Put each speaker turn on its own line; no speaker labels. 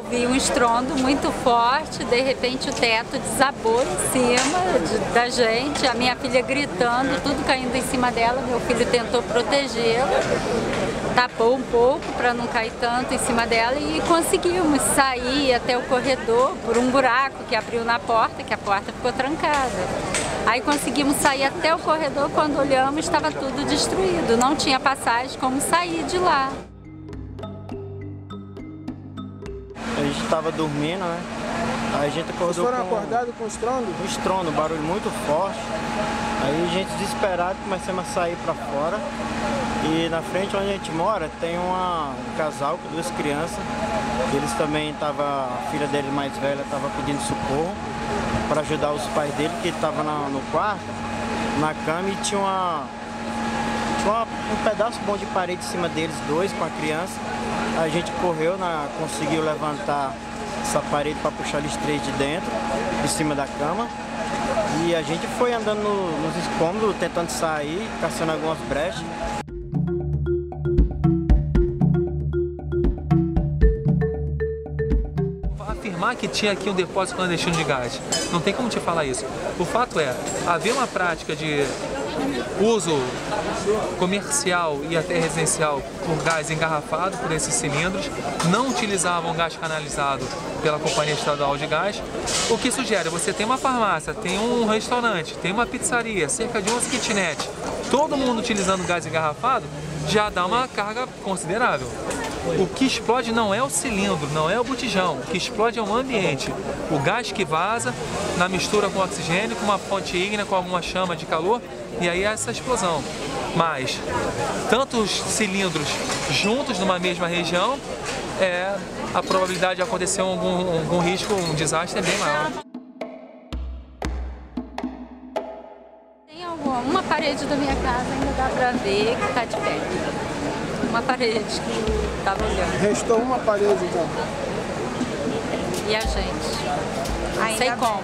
ouvi um estrondo muito forte, de repente o teto desabou em cima da gente, a minha filha gritando, tudo caindo em cima dela, meu filho tentou protegê-la, tapou um pouco para não cair tanto em cima dela e conseguimos sair até o corredor por um buraco que abriu na porta, que a porta ficou trancada. Aí conseguimos sair até o corredor, quando olhamos estava tudo destruído, não tinha passagem como sair de lá.
A gente estava dormindo, né? Aí a gente acordou.
Vocês foram acordados com o estrondo?
Um estrondo, um barulho muito forte. Aí a gente desesperado começamos a sair para fora. E na frente onde a gente mora tem um casal com 2 crianças. Eles também estavam, a filha dele mais velha estava pedindo socorro para ajudar os pais dele, que estavam no quarto, na cama, e tinha um pedaço bom de parede em cima deles, 2 com a criança. A gente correu, conseguiu levantar essa parede para puxar eles 3 de dentro, em cima da cama. E a gente foi andando nos escombros, tentando sair, caçando algumas brechas.
Afirmar que tinha aqui um depósito clandestino de gás, não tem como te falar isso. O fato é, havia uma prática de uso comercial e até residencial por gás engarrafado por esses cilindros, não utilizavam gás canalizado pela Companhia Estadual de Gás, o que sugere, você tem uma farmácia, tem um restaurante, tem uma pizzaria, cerca de 11 kitnet, todo mundo utilizando gás engarrafado, já dá uma carga considerável. O que explode não é o cilindro, não é o botijão, o que explode é o ambiente. O gás que vaza na mistura com oxigênio, com uma fonte ígnea, com alguma chama de calor, e aí é essa explosão. Mas tantos cilindros juntos numa mesma região, a probabilidade de acontecer algum risco, um desastre é bem maior.
Tem uma parede da minha casa, ainda dá para ver que está de pé. Uma parede que estava olhando.
Restou uma parede então.
E a gente? Não sei como.